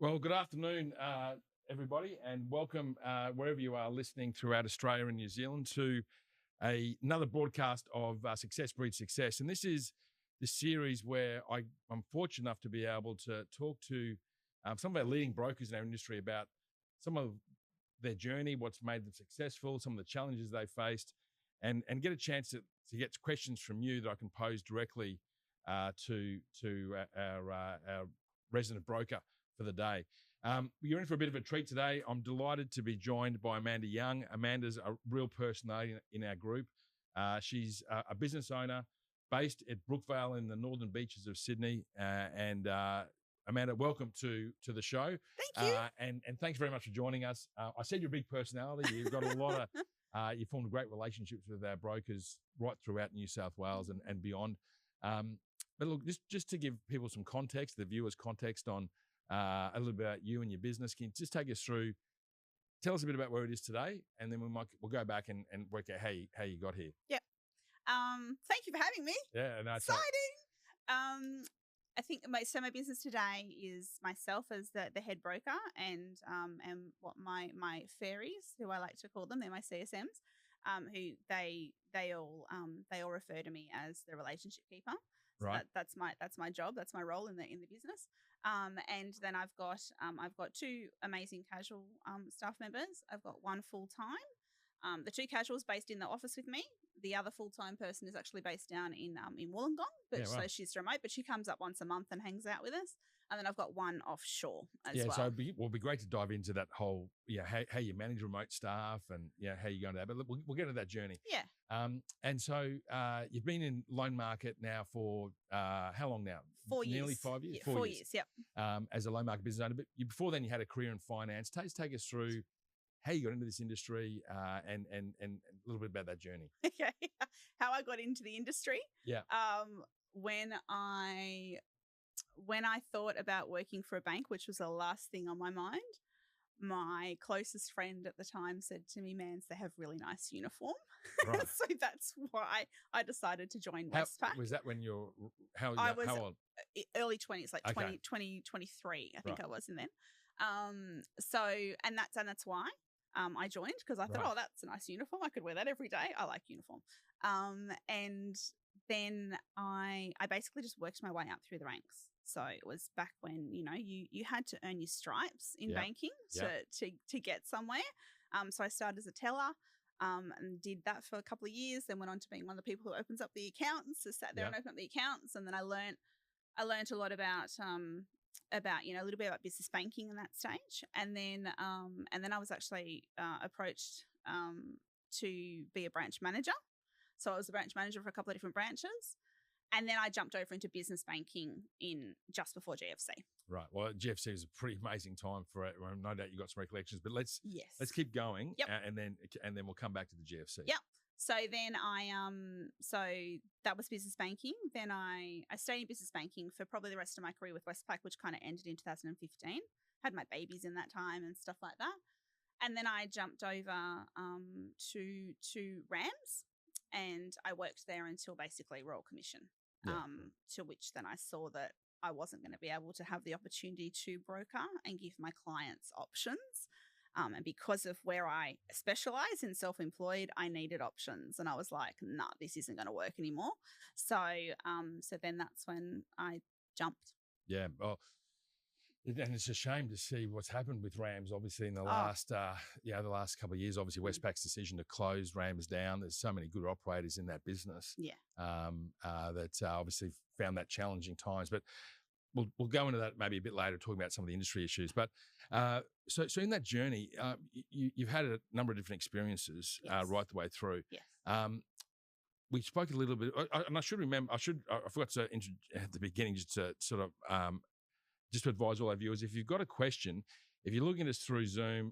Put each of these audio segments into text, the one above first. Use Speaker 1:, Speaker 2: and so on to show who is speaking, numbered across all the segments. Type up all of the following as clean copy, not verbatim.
Speaker 1: Well, good afternoon, everybody, and welcome wherever you are listening throughout Australia and New Zealand to another broadcast of Success Breeds Success. And this is the series where I'm fortunate enough to be able to talk to some of our leading brokers in our industry about some of their journey, what's made them successful, some of the challenges they faced, and get a chance to get questions from you that I can pose directly to our resident broker for the day. You're in for a bit of a treat today. I'm delighted to be joined by Amanda Young. Amanda's a real personality in our group. She's a business owner based at Brookvale in the northern beaches of Sydney. Amanda, welcome to the show.
Speaker 2: Thank you.
Speaker 1: And thanks very much for joining us. I said you're a big personality. You've got a lot of, you formed great relationships with our brokers right throughout New South Wales and beyond. But look, just to give people some context, the viewers context on a little bit about you and your business. Can you just take us through, tell us a bit about where it is today, and then we'll go back and work out how you got here.
Speaker 2: Yep. Thank you for having me.
Speaker 1: Yeah, no,
Speaker 2: Exciting. I think my business today is myself as the head broker and what my fairies, who I like to call them, they're my CSMs, who they all refer to me as the relationship keeper. So
Speaker 1: right.
Speaker 2: That's my job. That's my role in the business. And then I've got two amazing casual staff members. I've got one full time. The two casuals based in the office with me. The other full time person is actually based down in Wollongong, but so she's remote. But she comes up once a month and hangs out with us. And then I've got one offshore as well.
Speaker 1: So it'll be great to dive into that whole, how you manage remote staff and how you go into that. But we'll get into that journey.
Speaker 2: Yeah.
Speaker 1: And so you've been in loan market now for how long now?
Speaker 2: 4 years.
Speaker 1: Nearly 5 years.
Speaker 2: Yeah, 4 years. Yep.
Speaker 1: As a loan market business owner, but before then you had a career in finance. Take us through how you got into this industry and a little bit about that journey.
Speaker 2: Okay. How I got into the industry.
Speaker 1: Yeah.
Speaker 2: When I thought about working for a bank, which was the last thing on my mind, my closest friend at the time said to me, "Mans, they have really nice uniform."
Speaker 1: Right.
Speaker 2: So that's why I decided to join Westpac.
Speaker 1: Was that when you're, how old?
Speaker 2: Early 20s, like
Speaker 1: okay.
Speaker 2: 2023, I think
Speaker 1: right.
Speaker 2: I was in then. That's why I joined, because I thought,
Speaker 1: right.
Speaker 2: oh, that's a nice uniform. I could wear that every day. I like uniform. And then I basically just worked my way up through the ranks. So it was back when, you had to earn your stripes in banking to get somewhere. So I started as a teller and did that for a couple of years, then went on to being one of the people who opens up the accounts, so sat there and opened up the accounts. And then I learned a lot about a little bit about business banking in that stage. And then I was actually approached to be a branch manager. So I was a branch manager for a couple of different branches. And then I jumped over into business banking in just before GFC.
Speaker 1: Right. Well, GFC was a pretty amazing time for it. Well, no doubt you got some recollections, but let's keep going.
Speaker 2: Yep.
Speaker 1: And then we'll come back to the GFC.
Speaker 2: Yep. So then so that was business banking. Then I stayed in business banking for probably the rest of my career with Westpac, which kind of ended in 2015. Had my babies in that time and stuff like that. And then I jumped over to Rams, and I worked there until basically Royal Commission, to which then I saw that I wasn't going to be able to have the opportunity to broker and give my clients options. And because of where I specialize in self-employed, I needed options. And I was like, nah, this isn't going to work anymore. So then that's when I jumped.
Speaker 1: Yeah. Well, and it's a shame to see what's happened with Rams, obviously, in the last couple of years. Obviously, Westpac's decision to close Rams down. There's so many good operators in that business.
Speaker 2: Yeah.
Speaker 1: That obviously found that challenging times. But we'll go into that maybe a bit later, talking about some of the industry issues. But so in that journey, you've had a number of different experiences right the way through.
Speaker 2: Yes.
Speaker 1: We spoke a little bit, and I should remember. I forgot to at the beginning just to sort of just to advise all our viewers, if you've got a question, if you're looking at us through Zoom,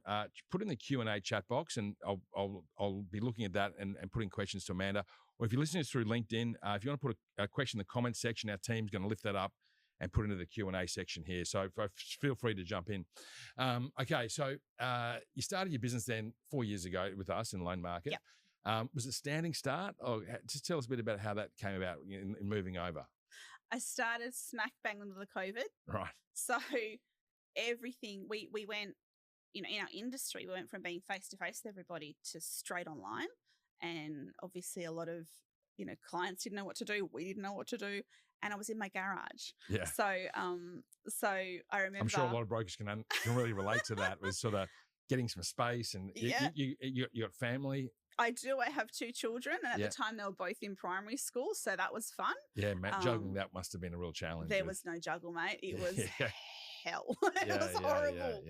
Speaker 1: put in the Q&A chat box, and I'll be looking at that and putting questions to Amanda. Or if you're listening to us through LinkedIn, if you want to put a question in the comments section, our team's going to lift that up and put it into the Q&A section here. So feel free to jump in. Okay, so you started your business then 4 years ago with us in the loan market.
Speaker 2: Yep.
Speaker 1: Was it a standing start? Or just tell us a bit about how that came about in moving over.
Speaker 2: I started smack bang in the middle of COVID.
Speaker 1: Right.
Speaker 2: So everything, we went, in our industry, we went from being face to face with everybody to straight online. And obviously a lot of, clients didn't know what to do. We didn't know what to do. And I was in my garage.
Speaker 1: Yeah.
Speaker 2: So, I remember.
Speaker 1: I'm sure a lot of brokers can really relate to that, with sort of getting some space, and you got family.
Speaker 2: I do. I have 2 children, and at the time they were both in primary school, so that was fun.
Speaker 1: Yeah, juggling that must have been a real challenge.
Speaker 2: There was no juggle, mate. It was hell. It was horrible.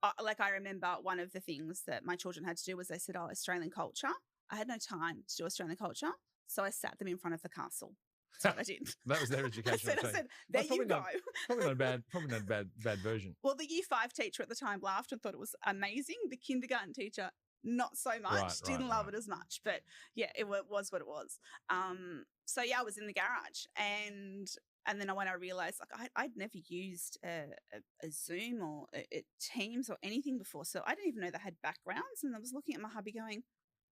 Speaker 2: I remember one of the things that my children had to do was they said, Australian culture. I had no time to do Australian culture, so I sat them in front of the castle. That's what I did.
Speaker 1: That was their education.
Speaker 2: I said, there you go.
Speaker 1: Probably not a bad version.
Speaker 2: Well, the year 5 teacher at the time laughed and thought it was amazing. The kindergarten teacher, not so much, didn't love it as much. But yeah, it was what it was. So yeah, I was in the garage, and then when I realized, like, I'd never used a Zoom or a Teams or anything before, so I didn't even know they had backgrounds. And I was looking at my hubby going,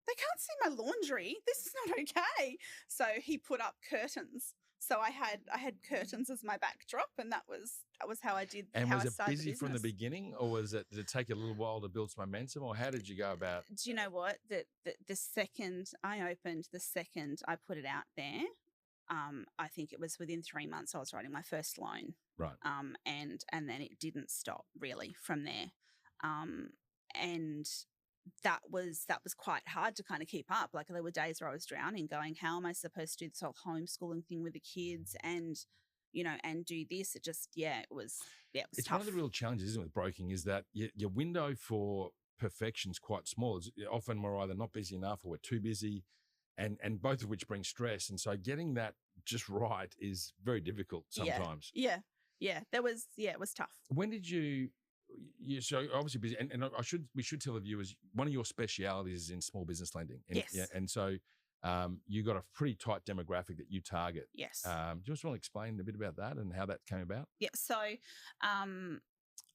Speaker 2: they can't see my laundry. This is not okay. So he put up curtains. So I had curtains as my backdrop, and that was how I did.
Speaker 1: And
Speaker 2: how
Speaker 1: was
Speaker 2: I
Speaker 1: it
Speaker 2: started
Speaker 1: busy from the beginning, or did it take a little while to build some momentum, or how did you go about?
Speaker 2: Do you know what? The second I opened, the second I put it out there, I think it was within 3 months I was writing my first loan.
Speaker 1: Right.
Speaker 2: And then it didn't stop really from there. And that was quite hard to kind of keep up. Like, there were days where I was drowning, going, how am I supposed to do this whole homeschooling thing with the kids and do this? It just, it was
Speaker 1: It's
Speaker 2: tough.
Speaker 1: one of the real challenges, isn't it, with broking, is that your window for perfection is quite small. Often we're either not busy enough or we're too busy, and both of which bring stress. And so getting that just right is very difficult sometimes.
Speaker 2: Yeah. It was tough.
Speaker 1: When did you're so obviously busy, and we should tell the viewers, one of your specialities is in small business lending.
Speaker 2: Yes.
Speaker 1: Yeah, and so you got a pretty tight demographic that you target.
Speaker 2: Yes.
Speaker 1: Do you just want to explain a bit about that and how that came about?
Speaker 2: Yeah.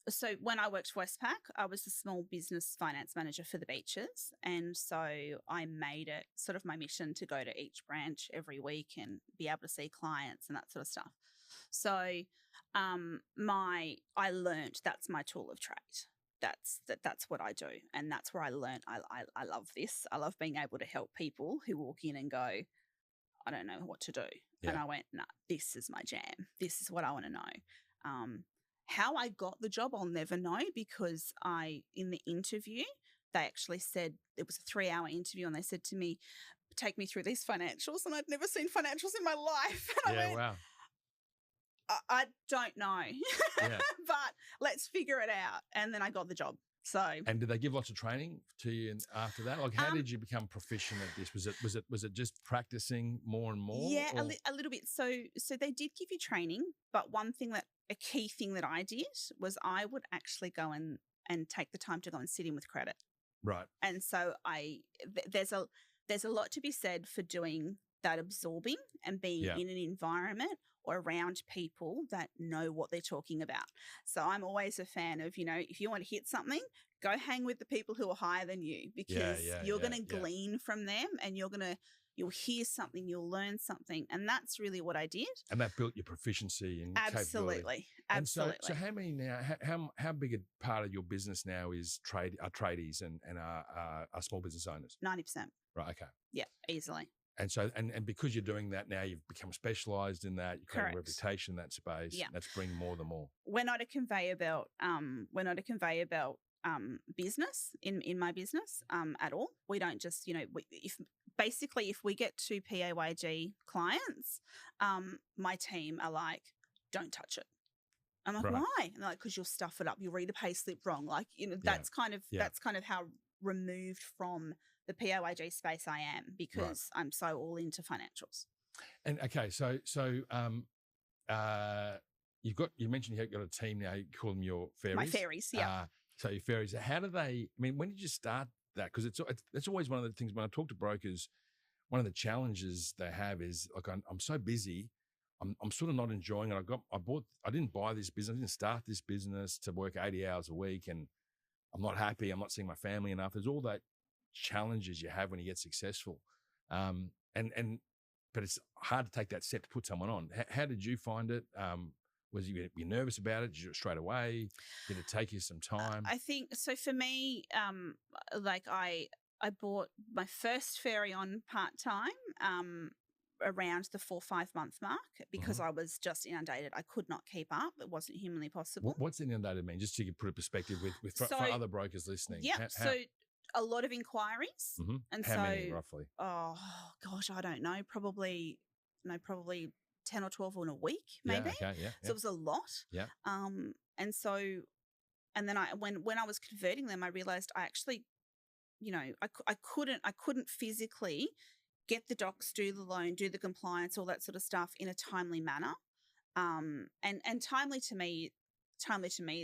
Speaker 2: So when I worked for Westpac, I was the small business finance manager for the beaches. And so I made it sort of my mission to go to each branch every week and be able to see clients and that sort of stuff. So I learned that's my tool of trade. That's what I do. And that's where I learned I love this. I love being able to help people who walk in and go, I don't know what to do. Yeah. And I went, nah, this is my jam. This is what I want to know. How I got the job, I'll never know, because in the interview, they actually said, it was a 3-hour interview, and they said to me, take me through these financials. And I'd never seen financials in my life. And I went,
Speaker 1: wow.
Speaker 2: I don't know, but let's figure it out. And then I got the job. So,
Speaker 1: and did they give lots of training to you after that? Like, how did you become proficient at this? Was it just practicing more and more?
Speaker 2: Yeah, a little bit. So they did give you training, but a key thing that I did was I would actually go and take the time to go and sit in with credit.
Speaker 1: Right.
Speaker 2: And so there's a lot to be said for doing that, absorbing and being in an environment or around people that know what they're talking about. So I'm always a fan of, if you want to hit something, go hang with the people who are higher than you, because you're going to glean from them, and you'll hear something, you'll learn something. And that's really what I did.
Speaker 1: And that built your proficiency and
Speaker 2: Absolutely.
Speaker 1: capability. Absolutely. And so how many now, how big a part of your business now is tradies and are small business owners?
Speaker 2: 90%.
Speaker 1: Right. Okay.
Speaker 2: Yeah, easily.
Speaker 1: And so, and because you're doing that now, you've become specialised in that. You've got a reputation in that space. Yeah. That's bringing more and more.
Speaker 2: We're not a conveyor belt. Business in my business at all. We don't just, if we get 2 PAYG clients, my team are like, don't touch it. I'm like, why? And they're like, because you'll stuff it up. You'll read a pay slip wrong. Like, that's kind of how removed from the PAYG space I am, because I'm so all into financials.
Speaker 1: And okay, so you mentioned you've got a team now. You call them your fairies.
Speaker 2: My fairies, yeah.
Speaker 1: So your fairies. How do they? I mean, when did you start that? Because it's always one of the things when I talk to brokers. One of the challenges they have is, like, I'm so busy. I'm sort of not enjoying it. I didn't buy this business. I didn't start this business to work 80 hours a week, and I'm not happy. I'm not seeing my family enough. There's all that challenges you have when you get successful. But it's hard to take that step to put someone on. How did you find it? Was you nervous about it? Did you do it straight away? Did it take you some time?
Speaker 2: I think so. For me, like I bought my first ferry on part time around the 4-5 month mark because I was just inundated. I could not keep up. It wasn't humanly possible.
Speaker 1: What's inundated mean? Just to put a perspective for other brokers listening.
Speaker 2: Yeah. So a lot of inquiries. And
Speaker 1: how many roughly?
Speaker 2: Oh gosh, I don't know. Probably 10 or 12 in a week, maybe.
Speaker 1: Yeah, okay, yeah.
Speaker 2: So it was a lot.
Speaker 1: Yeah.
Speaker 2: And then when I was converting them, I realized I actually, I couldn't physically get the docs, do the loan, do the compliance, all that sort of stuff in a timely manner. And timely to me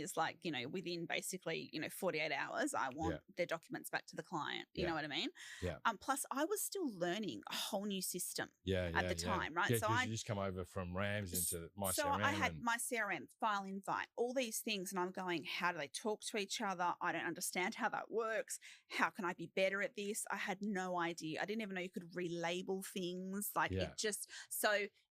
Speaker 2: is like, within basically, 48 hours, I want their documents back to the client. You know what I mean?
Speaker 1: Yeah.
Speaker 2: Plus I was still learning a whole new system at the time, right?
Speaker 1: Yeah,
Speaker 2: so
Speaker 1: you just come over from Rams into my CRM.
Speaker 2: So I had my CRM, file invite, all these things. And I'm going, how do they talk to each other? I don't understand how that works. How can I be better at this? I had no idea. I didn't even know you could relabel things. So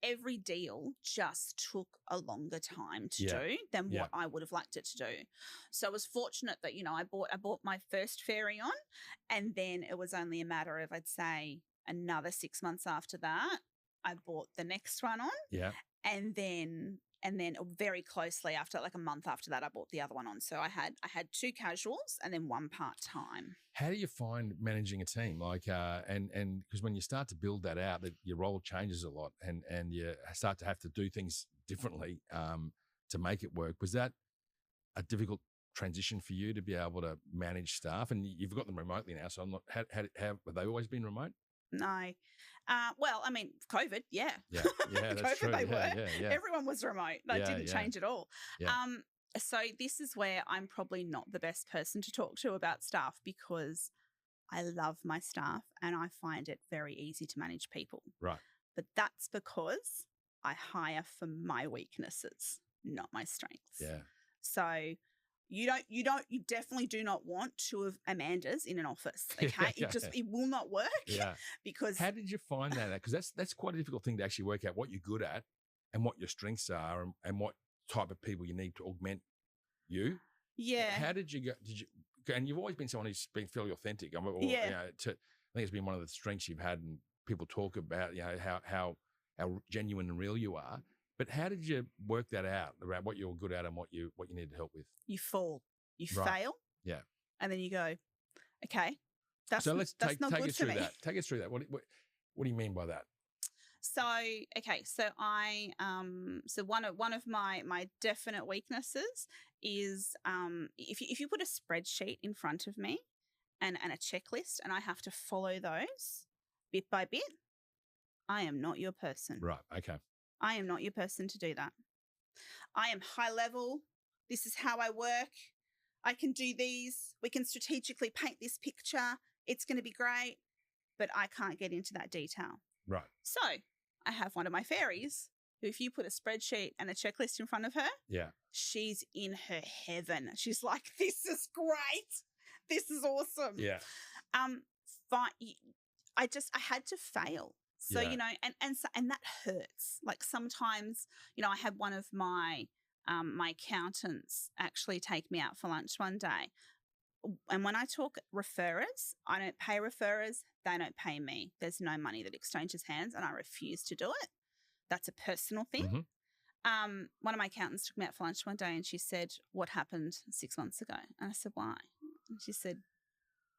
Speaker 2: every deal just took a longer time to do than what I would have liked it to do. So I was fortunate that, I bought my first ferry on, and then it was only a matter of, I'd say, another 6 months after that, I bought the next one on.
Speaker 1: Yeah.
Speaker 2: And then very closely after, like a month after that, I bought the other one on. So I had 2 casuals and then 1 part-time.
Speaker 1: How do you find managing a team? Like, and because when you start to build that out, that your role changes a lot, and you start to have to do things differently to make it work. Was that a difficult transition for you to be able to manage staff? And you've got them remotely now, so I'm not. Have they always been remote?
Speaker 2: No. Well, I mean, COVID, yeah.
Speaker 1: Yeah, that's
Speaker 2: COVID,
Speaker 1: true.
Speaker 2: they were.
Speaker 1: Yeah.
Speaker 2: Everyone was remote. They didn't change at all.
Speaker 1: Yeah.
Speaker 2: So this is where I'm probably not the best person to talk to about staff, because I love my staff and I find it very easy to manage people.
Speaker 1: Right.
Speaker 2: But that's because I hire for my weaknesses, not my strengths.
Speaker 1: Yeah.
Speaker 2: So you definitely do not want 2 of Amandas in an office. Okay. It will not work.
Speaker 1: Yeah.
Speaker 2: Because
Speaker 1: how did you find that? Because that's quite a difficult thing to actually work out what you're good at and what your strengths are, and what type of people you need to augment you.
Speaker 2: Yeah.
Speaker 1: How did you go? And you've always been someone who's been fairly authentic. I think it's been one of the strengths you've had, and people talk about, how genuine and real you are. But how did you work that out around what you're good at and what you need help with?
Speaker 2: You fall, you fail.
Speaker 1: Yeah.
Speaker 2: And then you go, okay, that's
Speaker 1: so let's take us through
Speaker 2: me.
Speaker 1: that. Take us through that. What do you mean by that?
Speaker 2: So, okay, so so one of my definite weaknesses is if you put a spreadsheet in front of me and a checklist, and I have to follow those bit by bit, I am not your person.
Speaker 1: Right. Okay.
Speaker 2: I am not your person to do that. I am high level. This is how I work. I can do these. We can strategically paint this picture. It's going to be great, but I can't get into that detail.
Speaker 1: Right.
Speaker 2: So I have one of my fairies who, if you put a spreadsheet and a checklist in front of her, she's in her heaven. She's like, this is great. This is awesome.
Speaker 1: Yeah.
Speaker 2: I had to fail. So, and that hurts. Like sometimes, I had one of my accountants actually take me out for lunch one day. And when I talk referrers, I don't pay referrers. They don't pay me. There's no money that exchanges hands, and I refuse to do it. That's a personal thing.
Speaker 1: Mm-hmm.
Speaker 2: One of my accountants took me out for lunch one day, and she said, what happened 6 months ago? And I said, why? And she said,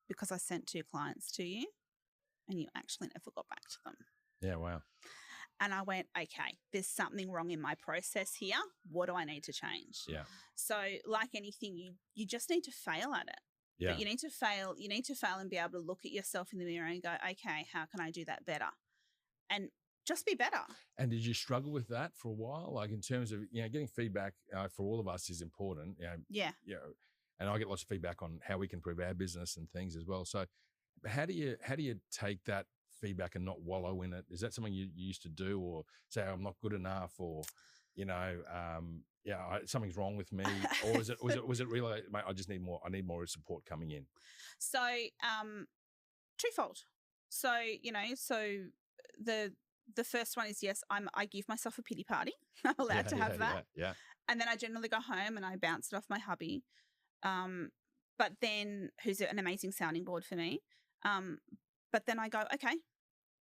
Speaker 2: because I sent 2 clients to you and you actually never got back to them.
Speaker 1: Yeah, wow.
Speaker 2: And I went, okay, there's something wrong in my process here. What do I need to change?
Speaker 1: Yeah.
Speaker 2: So like anything, you just need to fail at it.
Speaker 1: Yeah.
Speaker 2: But you need to fail and be able to look at yourself in the mirror and go, okay, how can I do that better? And just be better. And
Speaker 1: did you struggle with that for a while? Like in terms of, getting feedback for all of us is important.
Speaker 2: Yeah.
Speaker 1: And I get lots of feedback on how we can improve our business and things as well. So how do you take that feedback and not wallow in it? Is that something you used to do, or say I'm not good enough, or something's wrong with me, or was it really, mate, I just need more. I need more support coming in. So
Speaker 2: twofold. So the The first one is yes, I give myself a pity party. I'm allowed to have that.
Speaker 1: Yeah.
Speaker 2: And then I generally go home and I bounce it off my hubby. But then who's an amazing sounding board for me. But then I go, okay,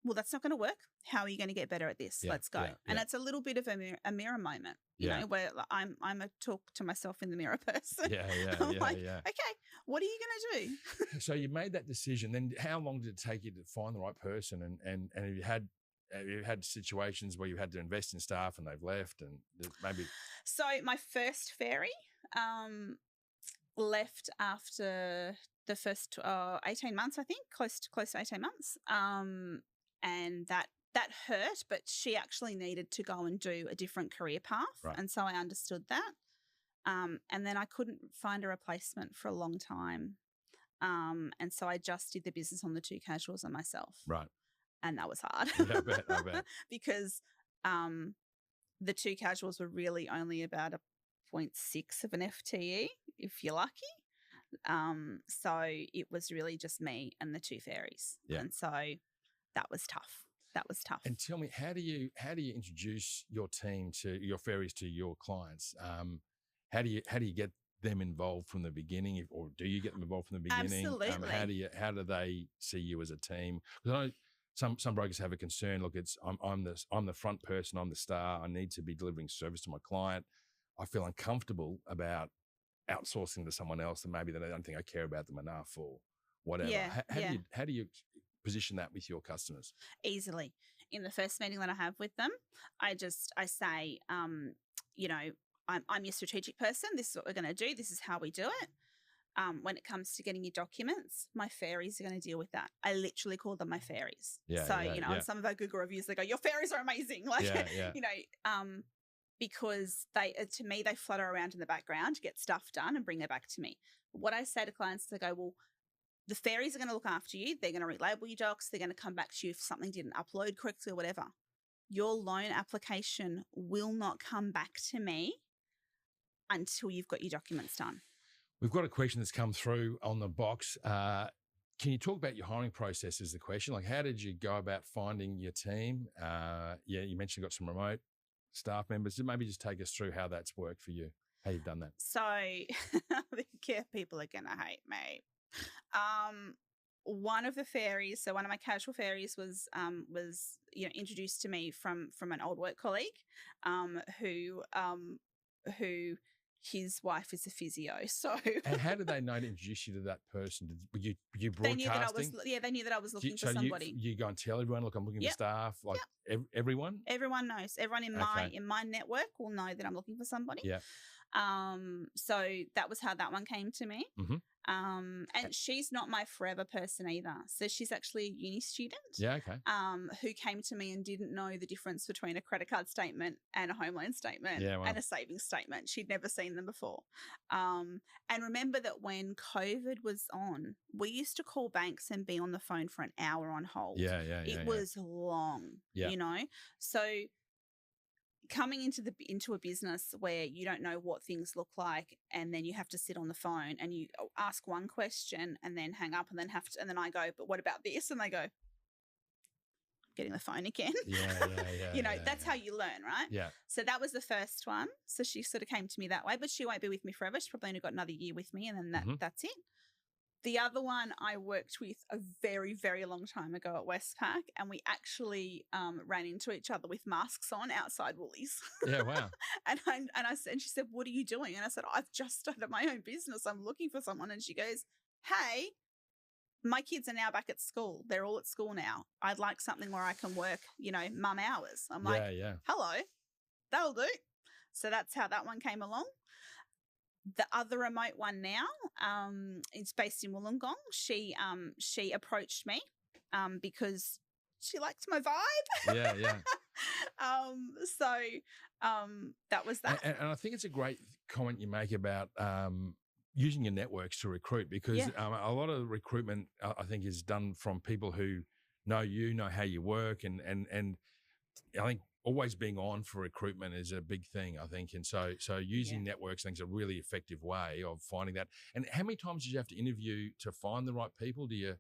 Speaker 2: well, that's not going to work. How are you going to get better at this?
Speaker 1: Yeah,
Speaker 2: Let's go.
Speaker 1: yeah,
Speaker 2: And
Speaker 1: yeah.
Speaker 2: it's a little bit of a mirror moment, you know, where I'm a talk to myself in the mirror person. I'm like, okay, what are you going to do?
Speaker 1: So you made that decision. Then how long did it take you to find the right person? And have you had situations where you had to invest in staff and they've left and maybe?
Speaker 2: So my first fairy left after the first 18 months, I think, close to 18 months. And that hurt, but she actually needed to go and do a different career path.
Speaker 1: Right.
Speaker 2: And so I understood that. And then I couldn't find a replacement for a long time. And so I just did the business on the two casuals and myself.
Speaker 1: Right.
Speaker 2: And that was hard.
Speaker 1: Yeah, I bet.
Speaker 2: Because the two casuals were really only about a 0.6 of an FTE, if you're lucky. So it was really just me and the two fairies.
Speaker 1: Yeah.
Speaker 2: And so that was tough.
Speaker 1: And tell me, how do you introduce your team to your fairies to your clients? How do you get them involved from the beginning, or do you get them involved from the beginning?
Speaker 2: Absolutely.
Speaker 1: How do they see you as a team? Because I know some brokers have a concern. Look, I'm the front person. I'm the star. I need to be delivering service to my client. I feel uncomfortable about outsourcing to someone else, and maybe they don't think I care about them enough or whatever.
Speaker 2: Yeah,
Speaker 1: How do you position that with your customers?
Speaker 2: Easily. In the first meeting that I have with them, I say, you know, I'm your strategic person. This is what we're going to do. This is how we do it. When it comes to getting your documents, my fairies are going to deal with that. I literally call them my fairies. On some of our Google reviews, they go, your fairies are amazing. You know, because to me, they flutter around in the background, get stuff done and bring it back to me. What I say to clients, they go, well, the fairies are going to look after you. They're going to relabel your docs. They're going to come back to you if something didn't upload correctly or whatever. Your loan application will not come back to me until you've got your documents done.
Speaker 1: We've got a question that's come through on the box. Can you talk about your hiring process is the question? Like, how did you go about finding your team? You mentioned you got some remote staff members. Maybe just take us through how that's worked for you, how you've done that.
Speaker 2: So people are going to hate me. One of the fairies, so one of my casual fairies was introduced to me from an old work colleague, who his wife is a physio. So
Speaker 1: and how did they know to introduce you to that person? Were you broadcasting?
Speaker 2: They knew that I was looking for somebody.
Speaker 1: You go and tell everyone, look, I'm looking for staff, like everyone?
Speaker 2: Everyone knows. Everyone in my network will know that I'm looking for somebody.
Speaker 1: Yeah.
Speaker 2: So that was how that one came to me.
Speaker 1: Mm-hmm.
Speaker 2: And she's not my forever person either. So she's actually a uni student.
Speaker 1: Yeah, okay.
Speaker 2: Who came to me and didn't know the difference between a credit card statement and a home loan statement and a savings statement. She'd never seen them before. And remember that when COVID was on, we used to call banks and be on the phone for an hour on hold. It was long, you know. So coming into a business where you don't know what things look like, and then you have to sit on the phone and you ask one question and then hang up and then I go, but what about this? And they go, getting the phone again. That's how you learn, right?
Speaker 1: Yeah.
Speaker 2: So that was the first one. So she sort of came to me that way, but she won't be with me forever. She's probably only got another year with me, and then that's it. The other one I worked with a very, very long time ago at Westpac, and we actually ran into each other with masks on outside Woolies.
Speaker 1: Yeah, wow.
Speaker 2: and she said, "What are you doing?" And I said, "I've just started my own business. I'm looking for someone." And she goes, "Hey, my kids are now back at school. They're all at school now. I'd like something where I can work, mum hours." I'm like, "Hello, that'll do." So that's how that one came along. The other remote one now, is based in Wollongong. She approached me because she liked my vibe.
Speaker 1: Yeah.
Speaker 2: That was that.
Speaker 1: And I think it's a great comment you make about using your networks to recruit, because a lot of recruitment, I think, is done from people who know how you work, and I think always being on for recruitment is a big thing, I think. And so using networks, I think, is a really effective way of finding that. And how many times did you have to interview to find the right people? Do you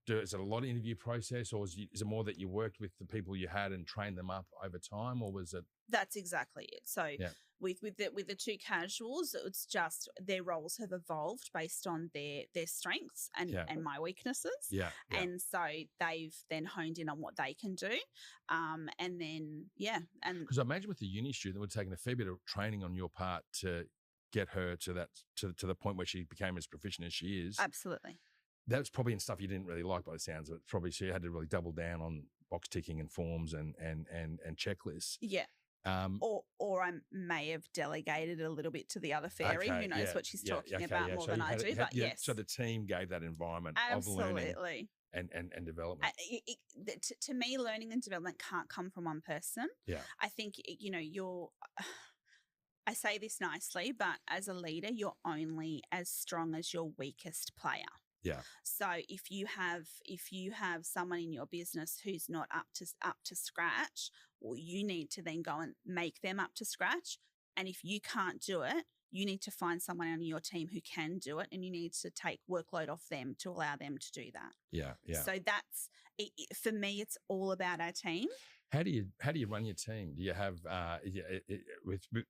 Speaker 1: is it a lot of interview process, or is it more that you worked with the people you had and trained them up over time, or was it?
Speaker 2: That's exactly it. So
Speaker 1: Yeah.
Speaker 2: with the two casuals, it's just their roles have evolved based on their strengths and my weaknesses.
Speaker 1: Yeah.
Speaker 2: And so they've then honed in on what they can do. And then, and
Speaker 1: because I imagine with the uni student, it would have taken a fair bit of training on your part to get her to that to the point where she became as proficient as she is.
Speaker 2: Absolutely.
Speaker 1: That's probably in stuff you didn't really like by the sounds of it. Probably she had to really double down on box ticking and forms and checklists.
Speaker 2: Yeah. Or I may have delegated a little bit to the other fairy who knows what she's talking about more than I do. But yes.
Speaker 1: So the team gave that environment of learning and development.
Speaker 2: To me, learning and development can't come from one person.
Speaker 1: Yeah.
Speaker 2: I think, I say this nicely, but as a leader, you're only as strong as your weakest player.
Speaker 1: Yeah.
Speaker 2: So if you have someone in your business who's not up to scratch, well, you need to then go and make them up to scratch. And if you can't do it, you need to find someone on your team who can do it, and you need to take workload off them to allow them to do that.
Speaker 1: Yeah. Yeah.
Speaker 2: So that's for me. It's all about our team.
Speaker 1: How do you run your team? Do you have do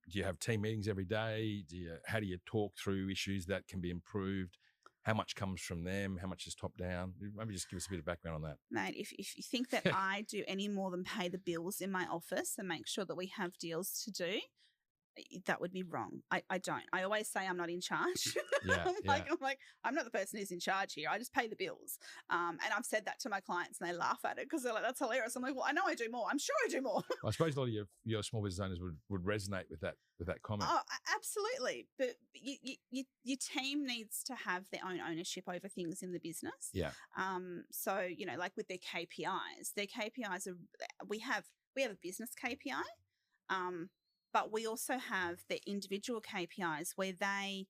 Speaker 1: you have team meetings every day? How do you talk through issues that can be improved? How much comes from them? How much is top down? Maybe just give us a bit of background on that.
Speaker 2: Mate, if you think that I do any more than pay the bills in my office and make sure that we have deals to do, that would be wrong. I don't. I always say I'm not in charge. I'm like, I'm not the person who's in charge here. I just pay the bills. And I've said that to my clients and they laugh at it because they're like, that's hilarious. I'm like, well, I know I do more. I'm sure I do more.
Speaker 1: I suppose a lot of your small business owners would resonate with that comment.
Speaker 2: Oh, absolutely. But your team needs to have their own ownership over things in the business.
Speaker 1: Yeah.
Speaker 2: So, like with their KPIs are, we have a business KPI. But we also have the individual KPIs where they,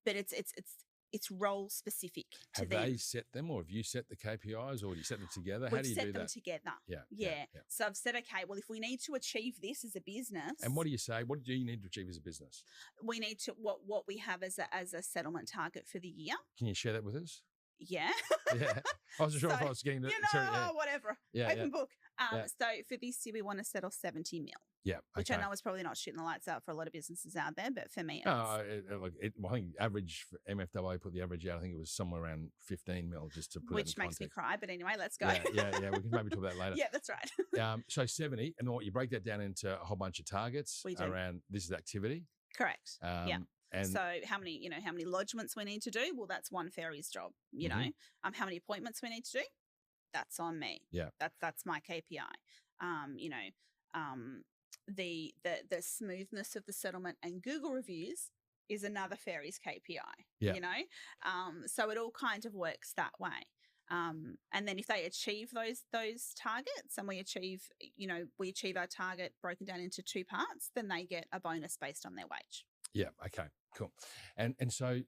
Speaker 2: but it's role specific to them.
Speaker 1: Have they set them, or have you set the KPIs, or do you set them together? How do you do that?
Speaker 2: We've set them together. Yeah. So I've said, okay, well, if we need to achieve this as a business,
Speaker 1: and what do you say? What do you need to achieve as a business?
Speaker 2: We need to what we have as a settlement target for the year.
Speaker 1: Can you share that with us?
Speaker 2: Yeah.
Speaker 1: Yeah. I wasn't sure if I was getting the
Speaker 2: whatever. Open book. So for this year, we want to settle 70 mil.
Speaker 1: Yeah.
Speaker 2: Which I know is probably not shooting the lights out for a lot of businesses out there, but for me,
Speaker 1: I think average for MFAA put the average out. I think it was somewhere around 15 mil, just to put
Speaker 2: which
Speaker 1: it in
Speaker 2: makes
Speaker 1: context.
Speaker 2: Me cry. But anyway, let's go.
Speaker 1: Yeah. We can maybe talk about that later.
Speaker 2: Yeah, that's right.
Speaker 1: So 70, and what you break that down into a whole bunch of targets around this is activity.
Speaker 2: Correct. Yeah.
Speaker 1: And
Speaker 2: so how many lodgements we need to do? Well, that's one fairy's job. You know, how many appointments we need to do? That's on me.
Speaker 1: Yeah.
Speaker 2: That's my KPI. The smoothness of the settlement and Google reviews is another fairy's KPI.
Speaker 1: Yeah.
Speaker 2: So it all kind of works that way. And then if they achieve those targets and we achieve our target broken down into two parts, then they get a bonus based on their wage.
Speaker 1: Yeah. Okay. Cool. And so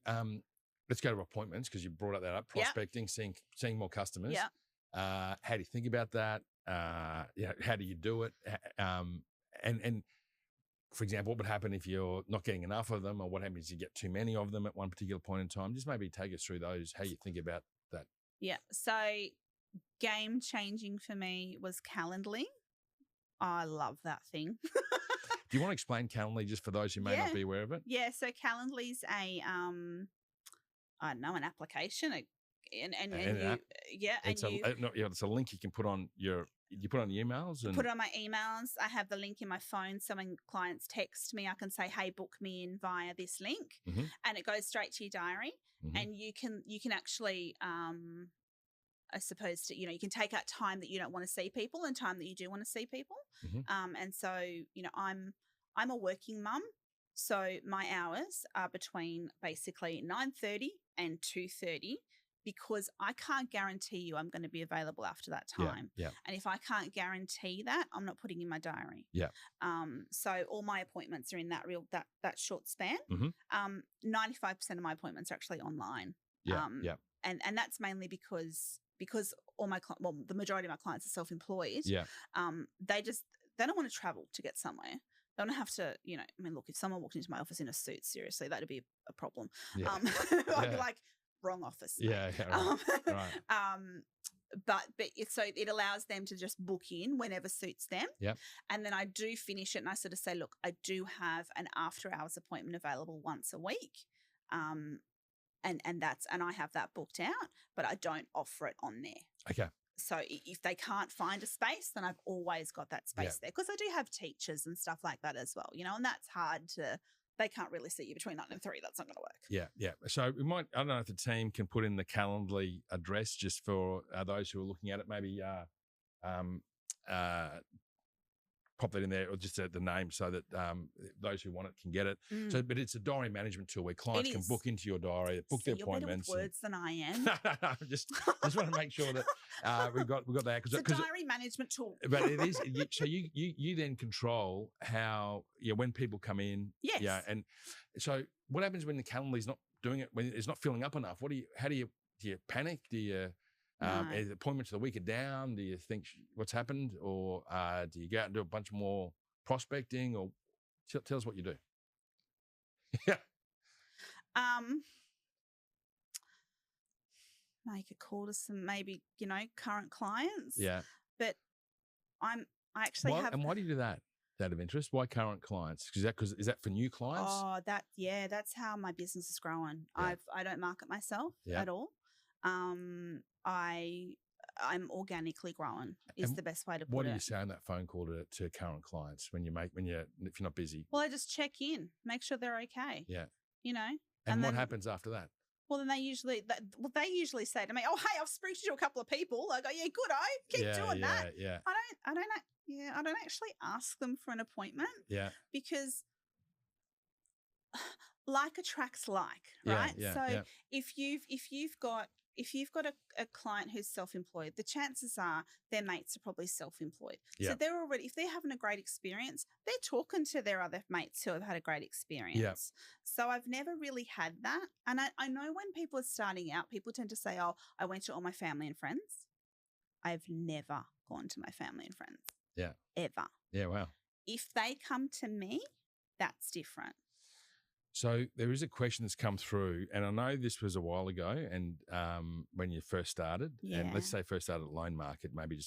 Speaker 1: let's go to appointments, because you brought up that up. Prospecting, seeing more customers.
Speaker 2: Yeah.
Speaker 1: How do you think about that? How do you do it? And for example, what would happen if you're not getting enough of them, or what happens if you get too many of them at one particular point in time? Just maybe take us through those, how you think about that.
Speaker 2: Yeah. So game changing for me was Calendly. I love that thing.
Speaker 1: Do you want to explain Calendly just for those who may not be aware of it?
Speaker 2: Yeah. So Calendly's an application.
Speaker 1: It's a link you can put on your emails.
Speaker 2: Put it on my emails. I have the link in my phone. So when clients text me, I can say, "Hey, book me in via this link," and it goes straight to your diary. And you can actually, I suppose, you can take out time that you don't want to see people and time that you do want to see people. And so I'm a working mum, so my hours are between basically 9:30 and 2:30. Because I can't guarantee you I'm going to be available after that time.
Speaker 1: Yeah.
Speaker 2: And if I can't guarantee that, I'm not putting in my diary.
Speaker 1: Yeah.
Speaker 2: So all my appointments are in that short span. 95% of my appointments are actually online.
Speaker 1: Yeah.
Speaker 2: And that's mainly because the majority of my clients are self-employed.
Speaker 1: Yeah.
Speaker 2: They don't want to travel to get somewhere. They don't have to, look, if someone walked into my office in a suit, seriously, that'd be a problem.
Speaker 1: Yeah.
Speaker 2: I'd be like, wrong office.
Speaker 1: Yeah,
Speaker 2: mate.
Speaker 1: yeah, right.
Speaker 2: But it allows them to just book in whenever suits them.
Speaker 1: Yep.
Speaker 2: And then I do finish it and I sort of say, look, I do have an after hours appointment available once a week. And I have that booked out, but I don't offer it on there.
Speaker 1: Okay.
Speaker 2: So if they can't find a space, then I've always got that space there, because I do have teachers and stuff like that as well, and that's hard to. They can't really see you between 9 and 3. That's not going to work.
Speaker 1: Yeah, yeah. So we might. I don't know if the team can put in the Calendly address just for those who are looking at it. Maybe pop that in there, or just the name, so that those who want it can get it. So, but it's a diary management tool where clients can book into your diary, book their appointments.
Speaker 2: You're better with words than I am.
Speaker 1: No, just want to make sure that we've got that.
Speaker 2: It's a diary management tool.
Speaker 1: But it is. So you then control how when people come in.
Speaker 2: Yes.
Speaker 1: Yeah, and so what happens when the Calendly's not doing it, when it's not filling up enough? How do you panic? Do you is appointments of the week are down? Do you think what's happened, or do you go out and do a bunch more prospecting, or tell us what you do? Yeah.
Speaker 2: Make a call to some maybe current clients.
Speaker 1: Yeah.
Speaker 2: But I actually have.
Speaker 1: And why do you do that? Out of interest, why current clients? Is that for new clients?
Speaker 2: Oh, that's how my business is growing.
Speaker 1: Yeah.
Speaker 2: I don't market myself at all. I'm organically growing is the best way to put it.
Speaker 1: What do you say on that phone call to current clients if you're not busy?
Speaker 2: Well, I just check in, make sure they're okay.
Speaker 1: Yeah.
Speaker 2: And
Speaker 1: what happens after that?
Speaker 2: Well, then they usually say to me, "Oh, hey, I've spoken to a couple of people." I go, "Yeah, good. Keep doing that."
Speaker 1: Yeah.
Speaker 2: I don't actually ask them for an appointment.
Speaker 1: Yeah.
Speaker 2: Because like attracts like, right?
Speaker 1: Yeah,
Speaker 2: so if you've got a client who's self-employed, the chances are their mates are probably self-employed.
Speaker 1: Yeah.
Speaker 2: So if they're having a great experience, they're talking to their other mates who have had a great experience.
Speaker 1: Yeah.
Speaker 2: So I've never really had that. And I know when people are starting out, people tend to say, "Oh, I went to all my family and friends." I've never gone to my family and friends.
Speaker 1: Yeah.
Speaker 2: Ever.
Speaker 1: Yeah, wow.
Speaker 2: If they come to me, that's different.
Speaker 1: So there is a question that's come through, and I know this was a while ago, and when you first started, and let's say first started at Loan Market, maybe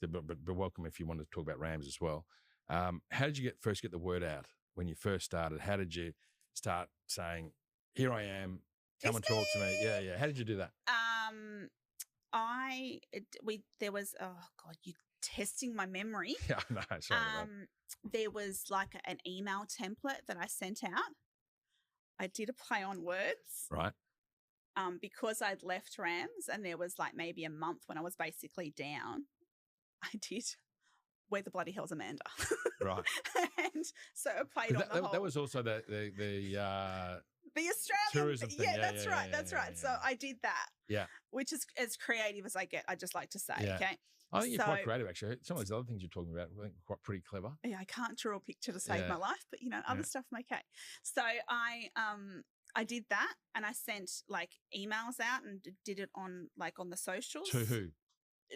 Speaker 1: but welcome if you want to talk about Rams as well. How did you first get the word out when you first started? How did you start saying, "Here I am, come and talk to me"? Yeah. How did you do that?
Speaker 2: There was, oh God, you testing my memory.
Speaker 1: Yeah, no, sorry.
Speaker 2: There was like an email template that I sent out. I did a play on words.
Speaker 1: Right.
Speaker 2: Because I'd left Rams and there was like maybe a month when I was basically down, I did "Where the bloody hell's Amanda?"
Speaker 1: Right.
Speaker 2: And so I played on the whole.
Speaker 1: That was also the
Speaker 2: Australian
Speaker 1: tourism thing.
Speaker 2: Yeah, that's right. That's right.
Speaker 1: Yeah.
Speaker 2: So I did that.
Speaker 1: Yeah.
Speaker 2: Which is as creative as I get, I just like to say.
Speaker 1: Yeah.
Speaker 2: Okay.
Speaker 1: I think you're quite creative, actually. Some of those other things you're talking about, I think, are quite pretty clever.
Speaker 2: Yeah, I can't draw a picture to save my life, but other stuff I'm okay. So I did that, and I sent like emails out and did it on the socials.
Speaker 1: To who?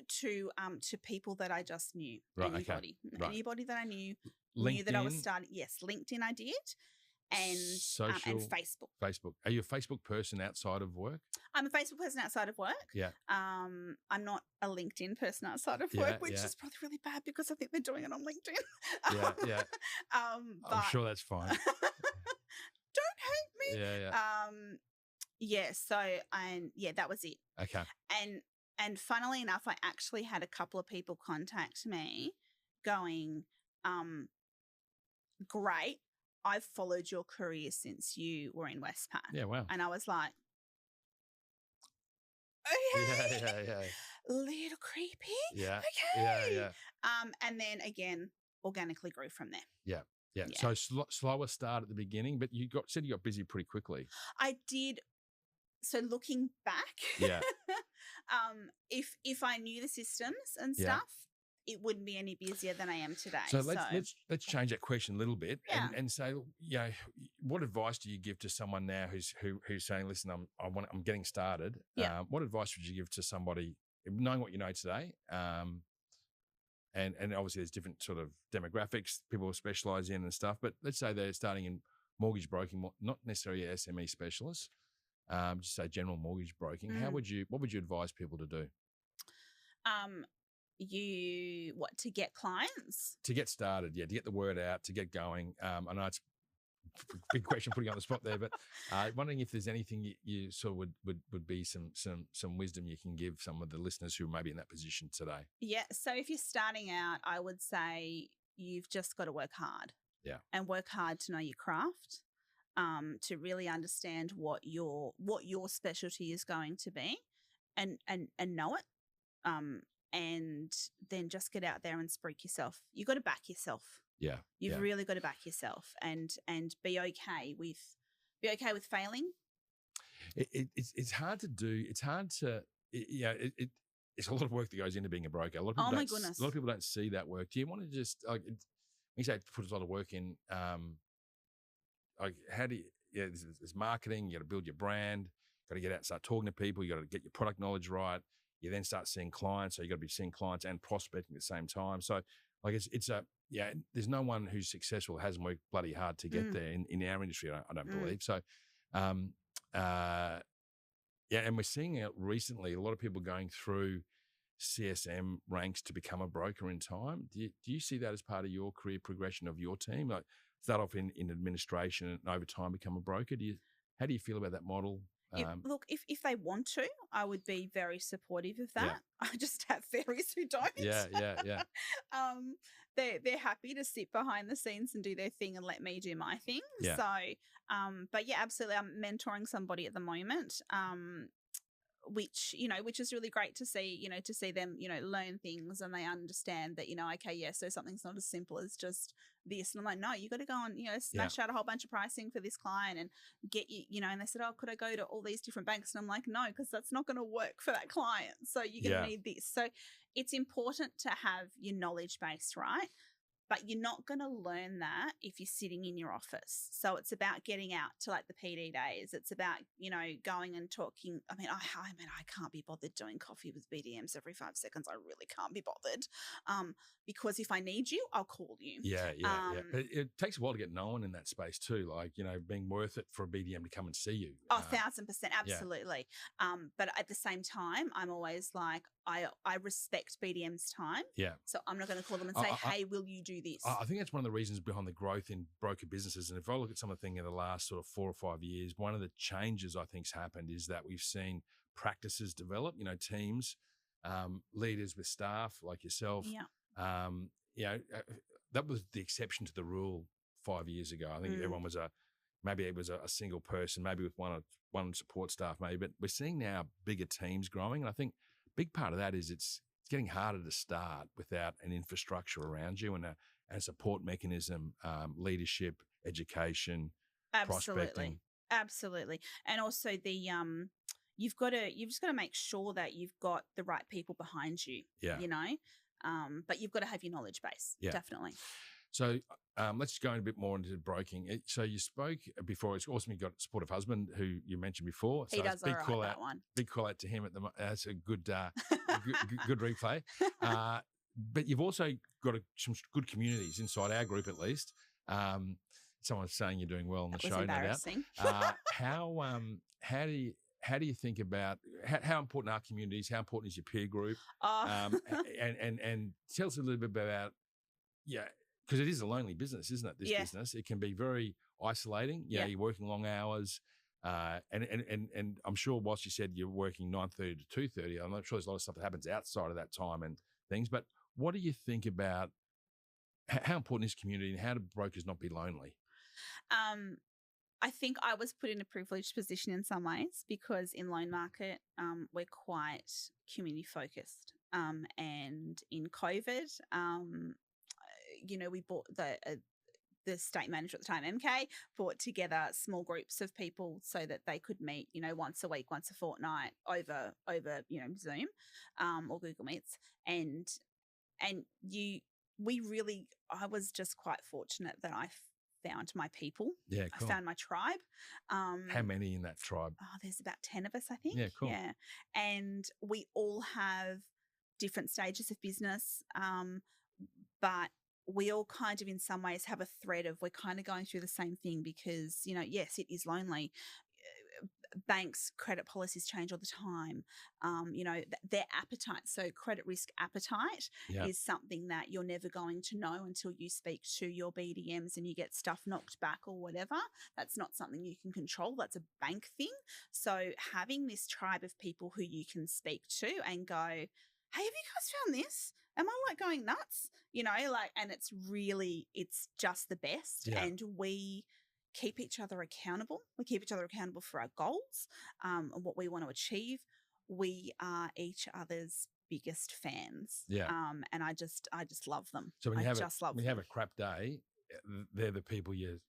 Speaker 2: To people that I just knew.
Speaker 1: Right.
Speaker 2: Anybody.
Speaker 1: Okay. Right.
Speaker 2: Anybody that I knew.
Speaker 1: LinkedIn?
Speaker 2: Knew that I was starting. Yes, LinkedIn I did. And
Speaker 1: social,
Speaker 2: and Facebook.
Speaker 1: Facebook. Are you a Facebook person outside of work?
Speaker 2: I'm a Facebook person outside of work.
Speaker 1: Yeah.
Speaker 2: I'm not a LinkedIn person outside of work, which is probably really bad because I think they're doing it on LinkedIn.
Speaker 1: Yeah. I'm sure that's fine.
Speaker 2: Don't hate me.
Speaker 1: Yeah.
Speaker 2: So that was it.
Speaker 1: Okay.
Speaker 2: And funnily enough, I actually had a couple of people contact me going, "Great. I've followed your career since you were in Westpac."
Speaker 1: Yeah, wow.
Speaker 2: And I was like, okay.
Speaker 1: Yeah.
Speaker 2: A little creepy.
Speaker 1: Yeah.
Speaker 2: Okay.
Speaker 1: Yeah.
Speaker 2: And then again, organically grew from there.
Speaker 1: Yeah. So slower start at the beginning, but you got busy pretty quickly.
Speaker 2: I did. So looking back, if I knew the systems and stuff, it wouldn't be any busier than I am today.
Speaker 1: So let's change that question a little bit and say, what advice do you give to someone now who's saying, "Listen, I'm getting started."
Speaker 2: Yeah.
Speaker 1: What advice would you give to somebody knowing what you know today? And obviously there's different sort of demographics people specialize in and stuff. But let's say they're starting in mortgage broking, not necessarily an SME specialist. just say general mortgage broking, what would you advise people to do?
Speaker 2: To get clients?
Speaker 1: To get started, to get the word out, to get going. I know it's a big question putting you on the spot there, but wondering if there's anything you sort of would be some wisdom you can give some of the listeners who may be in that position today.
Speaker 2: Yeah. So if you're starting out, I would say you've just got to work hard.
Speaker 1: Yeah.
Speaker 2: And work hard to know your craft, to really understand what your specialty is going to be, and know it. And then just get out there and speak yourself. You got to back yourself.
Speaker 1: Yeah.
Speaker 2: You've really got to back yourself and be okay with failing.
Speaker 1: It's hard to do. It's hard to, it's a lot of work that goes into being a broker. A lot of people
Speaker 2: my goodness.
Speaker 1: A lot of people don't see that work. Do you want to just, you say put a lot of work in, how do you, there's marketing, you got to build your brand, got to get out and start talking to people, you got to get your product knowledge right. You then start seeing clients, so you got to be seeing clients and prospecting at the same time. So there's no one who's successful who hasn't worked bloody hard to get there in our industry. I don't believe so. And we're seeing it recently. A lot of people going through CSM ranks to become a broker in time. Do you see that as part of your career progression of your team? Like start off in administration and over time become a broker. How do you feel about that model?
Speaker 2: If they want to, I would be very supportive of that. Yeah. I just have fairies who don't.
Speaker 1: Yeah.
Speaker 2: They're happy to sit behind the scenes and do their thing and let me do my thing.
Speaker 1: Yeah.
Speaker 2: So, but yeah, absolutely. I'm mentoring somebody at the moment, which is really great to see, to see them, learn things and they understand that, okay, yeah, so something's not as simple as just this. And I'm like, no, you got to go and, smash out a whole bunch of pricing for this client and get and they said, oh, could I go to all these different banks? And I'm like, no, because that's not going to work for that client. So you're going to need this. So it's important to have your knowledge base, right? But you're not going to learn that if you're sitting in your office. So it's about getting out to like the PD days. It's about, going and talking. I mean, I can't be bothered doing coffee with BDMs every 5 seconds. I really can't be bothered. Because if I need you, I'll call you.
Speaker 1: Yeah. But it takes a while to get known in that space too. Like, being worth it for a BDM to come and see you.
Speaker 2: 1,000%. Absolutely. Yeah. But at the same time, I'm always like, I respect BDM's time.
Speaker 1: Yeah.
Speaker 2: So I'm not going to call them and say, hey, will you do this?
Speaker 1: I think that's one of the reasons behind the growth in broker businesses. And if I look at some of the things in the last sort of 4 or 5 years, one of the changes I think's happened is that we've seen practices develop, teams, leaders with staff like yourself.
Speaker 2: Yeah.
Speaker 1: That was the exception to the rule 5 years ago. I think everyone was maybe it was a single person, maybe with one support staff, maybe, but we're seeing now bigger teams growing. And I think a big part of that is it's getting harder to start without an infrastructure around you and a support mechanism, leadership, education, prospecting.
Speaker 2: Absolutely. And also you've just got to make sure that you've got the right people behind you.
Speaker 1: Yeah.
Speaker 2: But you've got to have your knowledge base. Yeah. Definitely.
Speaker 1: So let's go a bit more into broking. So you spoke before. It's awesome. You got a supportive husband who you mentioned before. So
Speaker 2: he does all right, that one.
Speaker 1: Big call out to him. That's a good good replay. But you've also got some good communities inside our group, at least. Someone's saying you're doing well on the show, no doubt. How do you think about how important are communities? How important is your peer group? And tell us a little bit about because it is a lonely business, isn't it? This business, it can be very isolating. You're working long hours, and I'm sure whilst you said you're working 9:30 to 2:30, I'm not sure there's a lot of stuff that happens outside of that time and things. But what do you think about how important is community and how do brokers not be lonely?
Speaker 2: I think I was put in a privileged position in some ways because in loan market, we're quite community focused. And in COVID, we bought the state manager at the time, MK, brought together small groups of people so that they could meet, once a week, once a fortnight over Zoom or Google Meets. And I was just quite fortunate that I found my people.
Speaker 1: Yeah, cool.
Speaker 2: I found my tribe.
Speaker 1: How many in that tribe?
Speaker 2: There's about 10 of us, I think.
Speaker 1: Yeah, cool.
Speaker 2: Yeah. And we all have different stages of business, but we all kind of in some ways have a thread of we're kind of going through the same thing because, yes, it is lonely, banks' credit policies change all the time. Their appetite, so credit risk appetite is something that you're never going to know until you speak to your BDMs and you get stuff knocked back or whatever. That's not something you can control. That's a bank thing. So having this tribe of people who you can speak to and go, hey, have you guys found this? Am I going nuts? And it's just the best.
Speaker 1: Yeah.
Speaker 2: And we keep each other accountable. We keep each other accountable for our goals and what we want to achieve. We are each other's biggest fans.
Speaker 1: Yeah.
Speaker 2: And I just love them.
Speaker 1: So when you
Speaker 2: have
Speaker 1: a crap day, they're the people you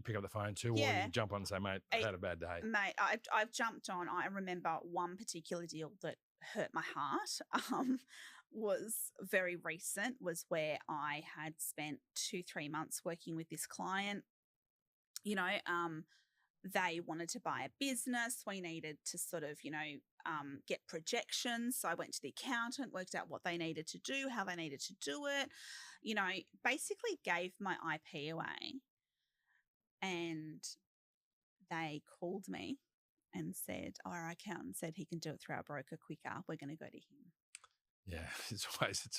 Speaker 1: pick up the phone to, or you jump on and say, mate, I had a bad day.
Speaker 2: Mate, I've jumped on. I remember one particular deal that hurt my heart. Was very recent, was where I had spent 2-3 months working with this client. They wanted to buy a business. We needed to sort of, get projections. So I went to the accountant, worked out what they needed to do, how they needed to do it, basically gave my IP away. And they called me and said, our accountant said he can do it through our broker quicker. We're going to go to him.
Speaker 1: Yeah, it's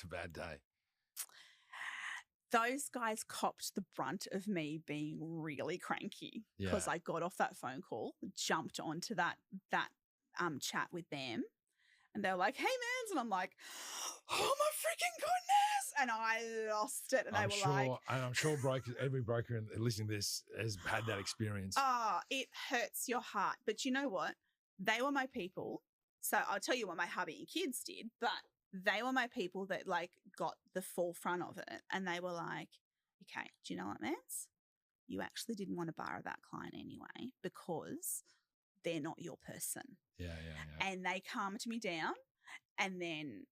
Speaker 1: a bad day.
Speaker 2: Those guys copped the brunt of me being really cranky because I got off that phone call, jumped onto that chat with them, and they're like, "Hey, mans," and I'm like, "Oh my freaking goodness!" And I lost it, and
Speaker 1: I'm sure every broker listening to this has had that experience.
Speaker 2: It hurts your heart, but you know what? They were my people. So I'll tell you what my hubby and kids did, but they were my people that got the forefront of it. And they were like, okay, do you know what, Mance? You actually didn't want to borrow that client anyway because they're not your person.
Speaker 1: Yeah.
Speaker 2: And they calmed me down. And then,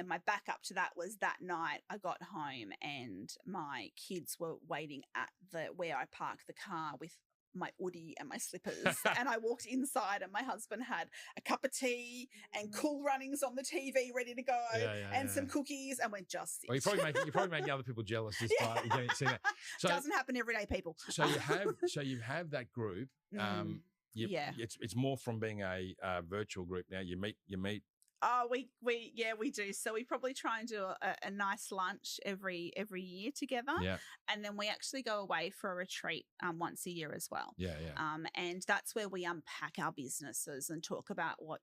Speaker 2: my backup to that was that night I got home and my kids were waiting at where I parked the car with my hoodie and my slippers. And I walked inside and my husband had a cup of tea and Cool Runnings on the TV ready to go and some cookies, and went just sit.
Speaker 1: Well, you're probably making other people jealous just by seeing that. So
Speaker 2: doesn't happen every day, people.
Speaker 1: So you have that group. It's more from being a virtual group now. You meet.
Speaker 2: Oh, we do. So we probably try and do a nice lunch every year together.
Speaker 1: Yeah.
Speaker 2: And then we actually go away for a retreat once a year as well.
Speaker 1: Yeah.
Speaker 2: And that's where we unpack our businesses and talk about what,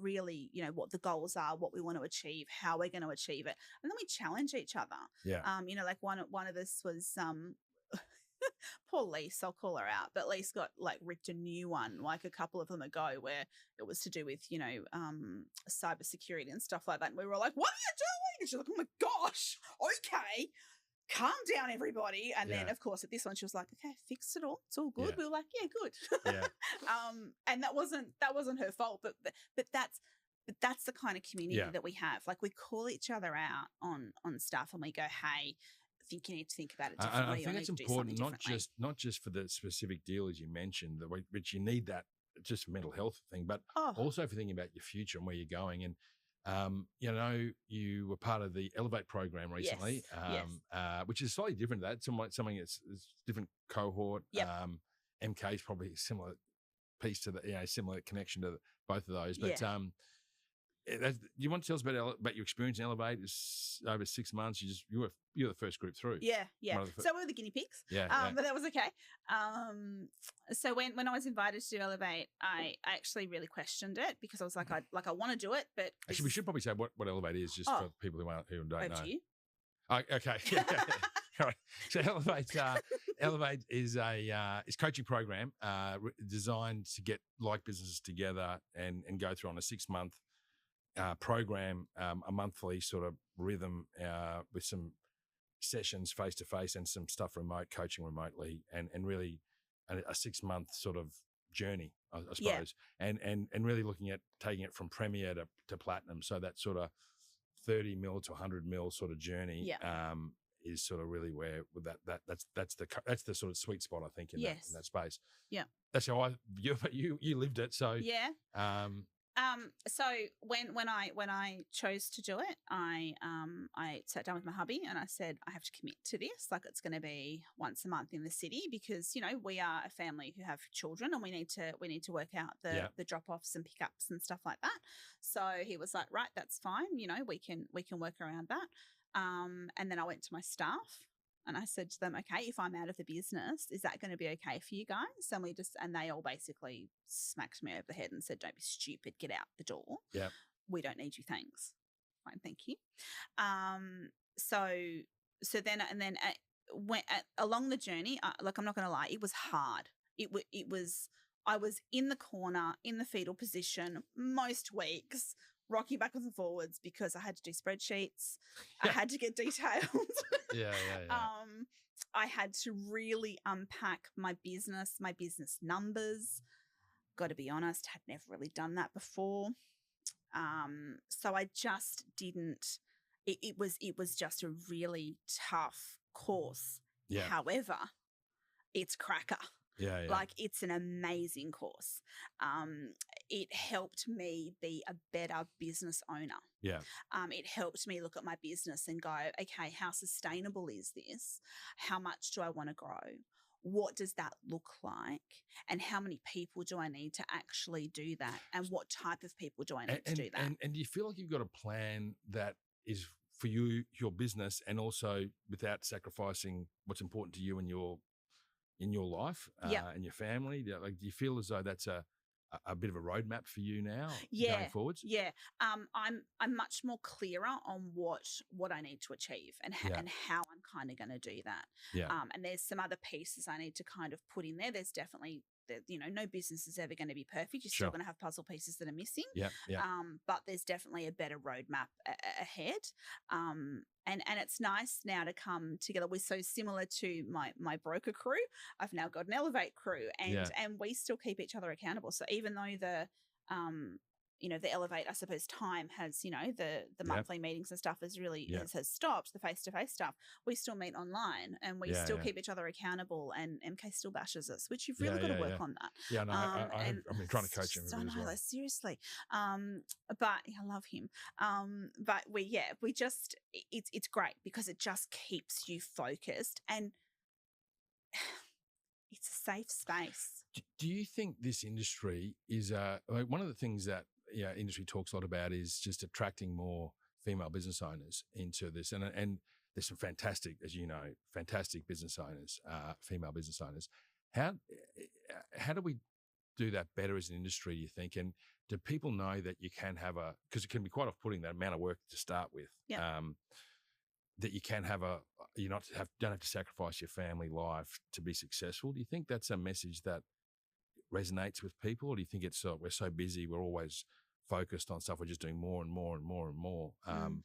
Speaker 2: really, what the goals are, what we want to achieve, how we're going to achieve it. And then we challenge each other.
Speaker 1: Yeah.
Speaker 2: One of us was poor Lise, I'll call her out, but Lise got ripped a new one a couple of them ago where it was to do with, cybersecurity and stuff like that. And we were like, what are you doing? And she's like, oh my gosh, okay, calm down everybody. And then of course at this one, she was like, okay, fixed it all. It's all good. Yeah. We were like, yeah, good.
Speaker 1: Yeah.
Speaker 2: And that wasn't her fault, but that's the kind of community that we have. We call each other out on stuff and we go, hey, I think you need to think about it differently.
Speaker 1: I think it's important, not just for the specific deal as you mentioned, which you need that just mental health thing, but also for thinking about your future and where you're going. And you were part of the Elevate program recently, which is slightly different to that. Something that's different cohort.
Speaker 2: Yep.
Speaker 1: MK is probably a similar piece to the similar connection to both of those, but. You want to tell us about your experience in Elevate? It's over 6 months. You were the first group through.
Speaker 2: Yeah. So we were the guinea pigs. But that was okay. So when I was invited to do Elevate, I actually really questioned it because I was like, I want to do it, but
Speaker 1: actually we should probably say what Elevate is just for people who don't know.
Speaker 2: Over to you.
Speaker 1: Okay. All right. So Elevate is a coaching program designed to get businesses together and go through on a 6-month. Program, a monthly sort of rhythm with some sessions face to face and some stuff remote, coaching remotely, and really a 6-month sort of journey, I suppose, and really looking at taking it from premier to platinum. So that sort of 30 mil to 100 mil sort of journey is sort of really where with that's the sort of sweet spot, I think, in that space.
Speaker 2: Yeah,
Speaker 1: that's how you lived it. So
Speaker 2: So when I chose to do it, I sat down with my hubby and I said I have to commit to this. Like it's going to be once a month in the city because we are a family who have children and we need to work out the drop offs and pickups and stuff like that. So he was like, right, that's fine. We can work around that. And then I went to my staff. And I said to them, okay, if I'm out of the business, is that going to be okay for you guys? And they all basically smacked me over the head and said, don't be stupid, get out the door.
Speaker 1: Yeah.
Speaker 2: We don't need you, thanks. Fine, thank you. So then along the journey, like I'm not going to lie, it was hard. I was in the corner in the fetal position most weeks, rocking backwards and forwards because I had to do spreadsheets. I had to get details.
Speaker 1: Yeah.
Speaker 2: I had to really unpack my business numbers. Got to be honest, had never really done that before. So I just didn't. It was just a really tough course.
Speaker 1: Yeah.
Speaker 2: However, it's cracker.
Speaker 1: Yeah.
Speaker 2: Like it's an amazing course. It helped me be a better business owner.
Speaker 1: Yeah.
Speaker 2: It helped me look at my business and go, okay, how sustainable is this? How much do I want to grow? What does that look like? And how many people do I need to actually do that? And what type of people do I need to do that?
Speaker 1: And do you feel like you've got a plan that is for you, your business, and also without sacrificing what's important to you and in your life and your family? Like, do you feel as though that's a bit of a roadmap for you now going forwards?
Speaker 2: Yeah. I'm much more clearer on what I need to achieve and how I'm kind of going to do that.
Speaker 1: Yeah.
Speaker 2: And there's some other pieces I need to kind of put in there. There's definitely no business is ever going to be perfect. You're still going to have puzzle pieces that are missing.
Speaker 1: Yeah.
Speaker 2: But there's definitely a better roadmap ahead. And it's nice now to come together. We're so similar to my broker crew. I've now got an Elevate crew, and we still keep each other accountable. So even though the Elevate, I suppose, time has, the monthly meetings and stuff has really has stopped, the face-to-face stuff, we still meet online and we still keep each other accountable, and MK still bashes us, which you've really got to work on that.
Speaker 1: Yeah, no, I've been trying to coach him as well.
Speaker 2: Seriously. But I love him. But we just, it's great because it just keeps you focused and it's a safe space.
Speaker 1: Do you think this industry is like one of the things that industry talks a lot about is just attracting more female business owners into this, and there's some fantastic, as you know, fantastic business owners, female business owners. How do we do that better as an industry, do you think? And do people know that you can have because it can be quite off-putting, that amount of work to start with, that you can have don't have to sacrifice your family life to be successful? Do you think that's a message that resonates with people, or do you think it's we're so busy, we're always focused on stuff, we're just doing more and more and more and more? And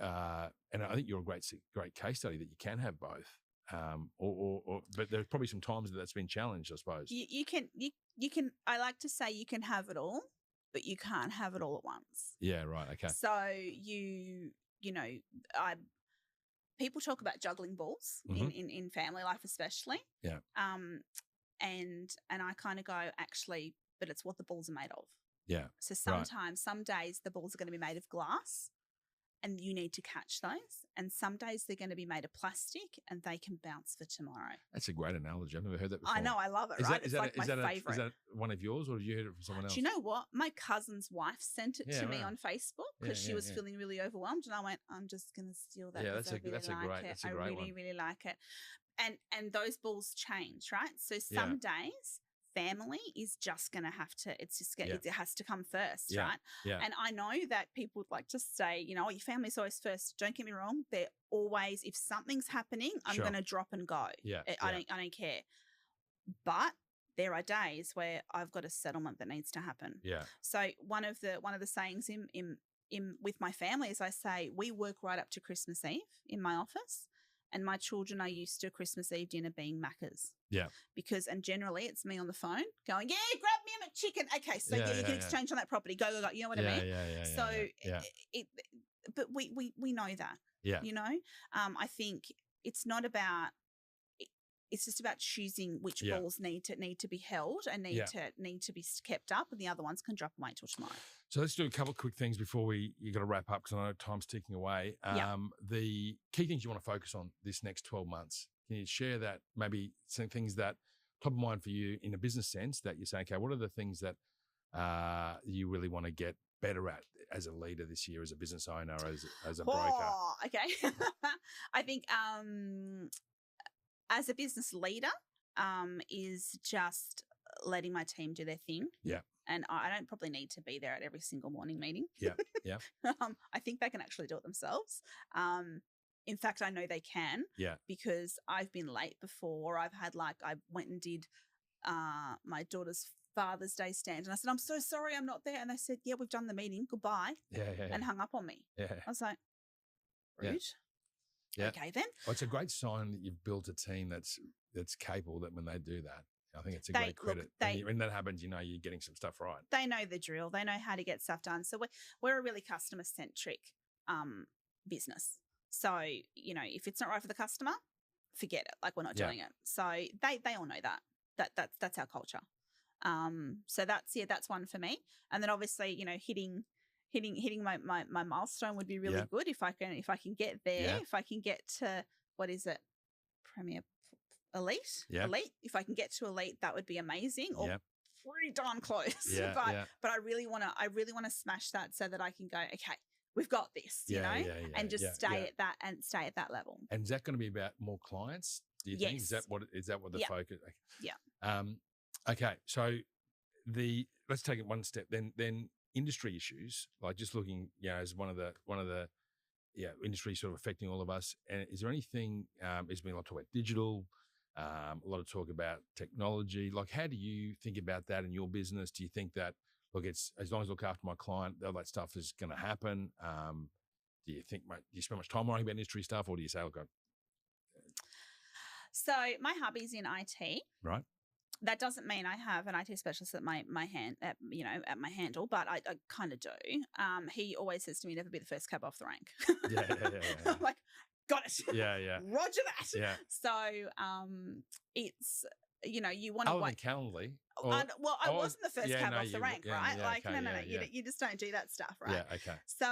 Speaker 1: I think you're a great case study that you can have both. But there's probably some times that's been challenged, I suppose.
Speaker 2: You can. I like to say you can have it all, but you can't have it all at once.
Speaker 1: Yeah, right. Okay.
Speaker 2: So people talk about juggling balls in family life, especially.
Speaker 1: Yeah.
Speaker 2: And I kind of go, actually, but it's what the balls are made of.
Speaker 1: Yeah.
Speaker 2: So sometimes, some days the balls are going to be made of glass and you need to catch those. And some days they're going to be made of plastic and they can bounce for tomorrow.
Speaker 1: That's a great analogy. I've never heard that before.
Speaker 2: I know. I love it,
Speaker 1: Is
Speaker 2: right?
Speaker 1: It's like my favorite. Is that one of yours, or did you hear it from someone else?
Speaker 2: Do you know what? My cousin's wife sent it to me on Facebook because she was feeling really overwhelmed. And I went, I'm just going to steal that.
Speaker 1: Yeah, that's a great
Speaker 2: I really,
Speaker 1: one.
Speaker 2: really like it. And those balls change, right? So some days family is just going to have to, it has to come first, right?
Speaker 1: Yeah.
Speaker 2: And I know that people would like to say, your family's always first. Don't get me wrong. They're always, if something's happening, I'm going to drop and go.
Speaker 1: Yeah.
Speaker 2: I don't care. But there are days where I've got a settlement that needs to happen.
Speaker 1: Yeah.
Speaker 2: So one of the sayings in with my family is I say, we work right up to Christmas Eve in my office. And my children are used to Christmas Eve dinner being Macca's.
Speaker 1: Yeah.
Speaker 2: And generally it's me on the phone going, grab me a McChicken. Okay, so you can exchange on that property. Go. You know what I mean?
Speaker 1: Yeah.
Speaker 2: So, but we know that.
Speaker 1: Yeah.
Speaker 2: I think it's not about, it's just about choosing which
Speaker 1: Yeah.
Speaker 2: balls need to be held and need to be kept up, and the other ones can drop and wait till tomorrow.
Speaker 1: So let's do a couple of quick things before you got to wrap up because I know time's ticking away. The key things you want to focus on this next 12 months. Can you share that, maybe some things that top of mind for you in a business sense that you're saying, okay, what are the things that you really want to get better at as a leader this year, as a business owner, as a broker?
Speaker 2: Oh, okay. I think as a business leader is just letting my team do their thing.
Speaker 1: Yeah.
Speaker 2: And I don't probably need to be there at every single morning meeting.
Speaker 1: Yeah, yeah.
Speaker 2: I think they can actually do it themselves. In fact, I know they can.
Speaker 1: Yeah.
Speaker 2: Because I've been late before. I went and did my daughter's Father's Day stand, and I said, "I'm so sorry, I'm not there." And they said, "Yeah, we've done the meeting. Goodbye."
Speaker 1: Yeah.
Speaker 2: And hung up on me.
Speaker 1: Yeah.
Speaker 2: I was like, rude.
Speaker 1: Yeah.
Speaker 2: Okay, then.
Speaker 1: Well, it's a great sign that you've built a team that's capable, that when they do that, I think it's a great credit. When that happens, you're getting some stuff right.
Speaker 2: They know the drill. They know how to get stuff done. So we're a really customer-centric business. So, if it's not right for the customer, forget it. Like, we're not doing it. So they all know that. That's our culture. So that's one for me. And then obviously, hitting my milestone would be really good if I can get there, if I can get to, what is it? Premier Elite.
Speaker 1: Yeah.
Speaker 2: Elite. If I can get to Elite, that would be amazing. Or pretty darn close.
Speaker 1: Yeah,
Speaker 2: but I really want to smash that so that I can go, okay, we've got this, and just stay at that level.
Speaker 1: And is that going to be about more clients? Do you think? Is that what the focus?
Speaker 2: Yeah.
Speaker 1: Okay. So let's take it one step. Then industry issues, like just looking, as one of the industry sort of affecting all of us. And is there anything? There's been a lot of talk about digital, a lot of talk about technology. Like, how do you think about that in your business? Do you think that, look, it's as long as I look after my client, all that stuff is going to happen? Do you think, do you spend much time worrying about industry stuff, or do you say, look,
Speaker 2: so my hubby's in IT,
Speaker 1: right?
Speaker 2: That doesn't mean I have an IT specialist at my handle, but I kind of do. He always says to me, "Never be the first cab off the rank."
Speaker 1: Yeah.
Speaker 2: I'm like, got it.
Speaker 1: Yeah.
Speaker 2: Roger that.
Speaker 1: Yeah.
Speaker 2: So it's you want to
Speaker 1: wait. Calendly.
Speaker 2: I wasn't the first cab off the rank, right?
Speaker 1: Yeah,
Speaker 2: no. You just don't do that stuff, right?
Speaker 1: Yeah. Okay.
Speaker 2: So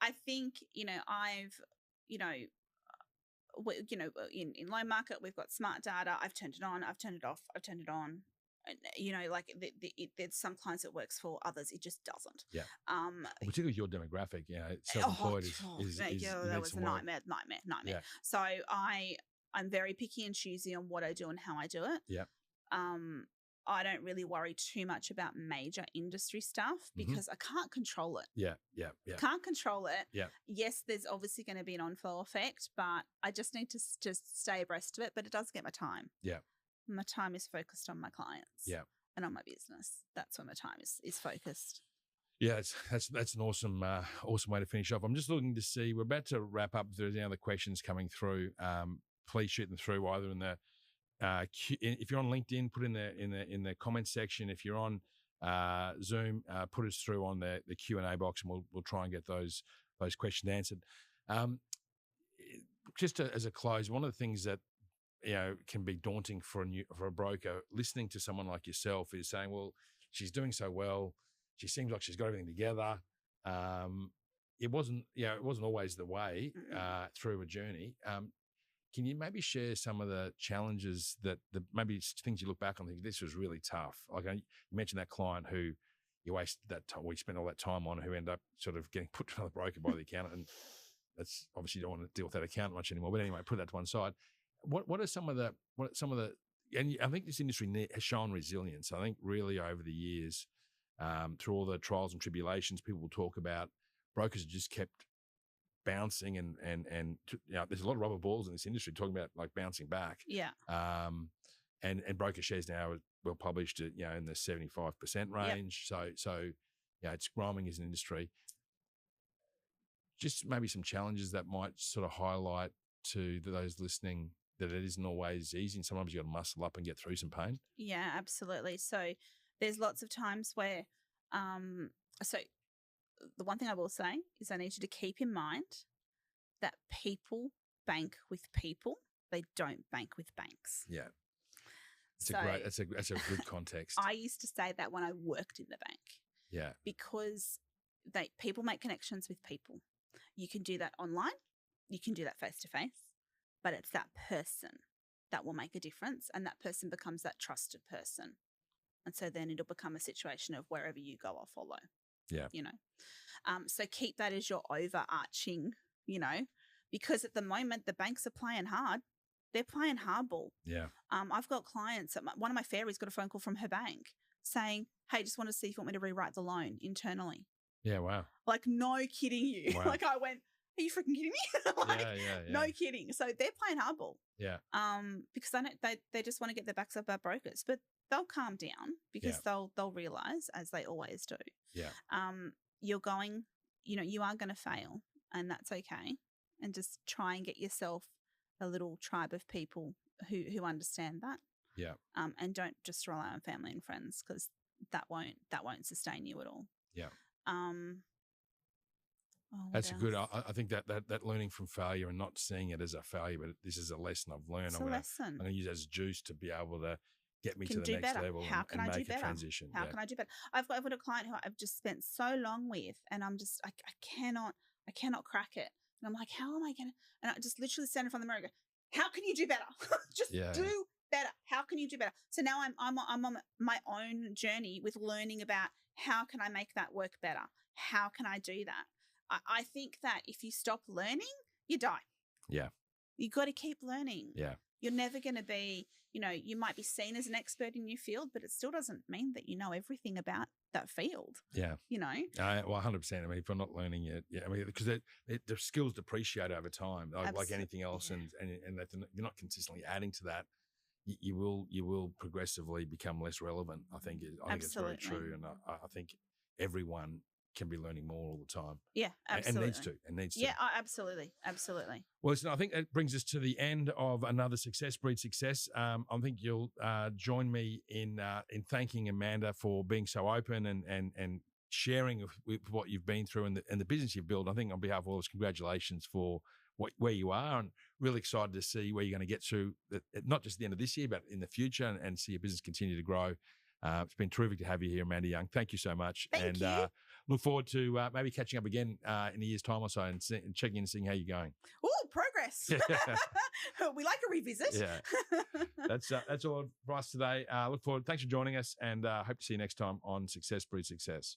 Speaker 2: I think I've in loan market, we've got smart data. I've turned it on. I've turned it off. I've turned it on. There's some clients it works for, others it just doesn't.
Speaker 1: Yeah. Particularly your demographic, self-employed is
Speaker 2: that was a nightmare.
Speaker 1: Yeah.
Speaker 2: So I'm very picky and choosy on what I do and how I do it.
Speaker 1: Yeah.
Speaker 2: I don't really worry too much about major industry stuff because I can't control it.
Speaker 1: Yeah.
Speaker 2: Can't control it.
Speaker 1: Yeah.
Speaker 2: Yes, there's obviously going to be an on-flow effect, but I just need to just stay abreast of it. But it does get my time.
Speaker 1: Yeah.
Speaker 2: My time is focused on my clients.
Speaker 1: Yeah.
Speaker 2: And on my business. That's where my time is focused.
Speaker 1: Yeah, that's an awesome way to finish off. I'm just looking to see, we're about to wrap up. If there's any other questions coming through, please shoot them through either in the if you're on LinkedIn, put in the comments section. If you're on Zoom, put us through on the Q&A box, and we'll try and get those questions answered. Just as a close, one of the things that can be daunting for a broker listening to someone like yourself is saying, well, she's doing so well, she seems like she's got everything together. It wasn't always the way through a journey. Can you maybe share some of the challenges maybe things you look back on and think this was really tough? Like you mentioned that client who you wasted that time, we spent all that time on, who ended up sort of getting put to another broker by the accountant, and that's obviously you don't want to deal with that accountant much anymore. But anyway, put that to one side. What are some of the and I think this industry has shown resilience. I think really over the years, through all the trials and tribulations, people will talk about, brokers have just kept bouncing and there's a lot of rubber balls in this industry talking about like bouncing back.
Speaker 2: Yeah.
Speaker 1: And broker shares now are well published at, in the 75% range. Yep. So it's growing as an industry. Just maybe some challenges that might sort of highlight to those listening that it isn't always easy, and sometimes you got to muscle up and get through some pain.
Speaker 2: Yeah, absolutely. So there's lots of times where, so the one thing I will say is I need you to keep in mind that people bank with people. they don't bank with banks.
Speaker 1: Yeah. It's
Speaker 2: So
Speaker 1: a great, that's a good context.
Speaker 2: I used to say that when I worked in the bank.
Speaker 1: Yeah.
Speaker 2: Because people make connections with people. You can do that online, you can do that face to face, but it's that person that will make a difference, and that person becomes that trusted person. And so then it'll become a situation of wherever you go, I'll follow.
Speaker 1: Yeah.
Speaker 2: You know, so keep that as your overarching, you know, because at the moment the banks are playing hard. They're playing hardball.
Speaker 1: Yeah.
Speaker 2: I've got clients. One of my fairies got a phone call from her bank saying, "Hey, just want to see if you want me to rewrite the loan internally."
Speaker 1: Yeah. Wow.
Speaker 2: Like, no kidding you.
Speaker 1: Wow.
Speaker 2: Like, I went, "Are you freaking kidding me?" Like,
Speaker 1: yeah.
Speaker 2: no kidding. So they're playing hardball.
Speaker 1: Yeah.
Speaker 2: Because they just want to get their backs up our brokers, but they'll calm down because they'll realize, as they always do.
Speaker 1: Yeah.
Speaker 2: You're going, you know, you are going to fail, and that's okay. And just try and get yourself a little tribe of people who understand that.
Speaker 1: Yeah.
Speaker 2: And don't just rely on family and friends, because that won't sustain you at all.
Speaker 1: Yeah.
Speaker 2: That's
Speaker 1: good. I think that learning from failure and not seeing it as a failure, but this is a lesson I've learned. I'm going to use it as juice to be able to get me to the next level and make a transition.
Speaker 2: How can I do better? I've got a client who I've just spent so long with, and I'm just I cannot crack it. And I'm like, how am I going to? And I just literally stand in front of the mirror and go, how can you do better? Just do better. How can you do better? So now I'm on my own journey with learning about how can I make that work better? How can I do that? I think that if you stop learning, you die. Yeah. You got to keep learning. Yeah. You're never going to be, you know, you might be seen as an expert in your field, but it still doesn't mean that you know everything about that field. Yeah. You know?
Speaker 1: Well, 100%. I mean, if you're not learning it, I mean, because the skills depreciate over time, like anything else. And that you're not consistently adding to that, you will progressively become less relevant. I think it's very true. And I think everyone can be learning more all the time.
Speaker 2: Yeah, absolutely.
Speaker 1: And needs to.
Speaker 2: Yeah, absolutely. Absolutely.
Speaker 1: Well, listen, I think that brings us to the end of another Success Breed Success. I think you'll join me in thanking Amanda for being so open and sharing with what you've been through and the business you've built. I think on behalf of all of us, congratulations for where you are, and really excited to see where you're going to get to, not just at the end of this year, but in the future, and see your business continue to grow. It's been terrific to have you here, Amanda Young. Thank you so much.
Speaker 2: Thank you.
Speaker 1: Look forward to maybe catching up again in a year's time or so and checking in and seeing how you're going.
Speaker 2: Oh, progress. We like a revisit.
Speaker 1: Yeah. That's all for us today. Look forward. Thanks for joining us, and hope to see you next time on Success Breed Success.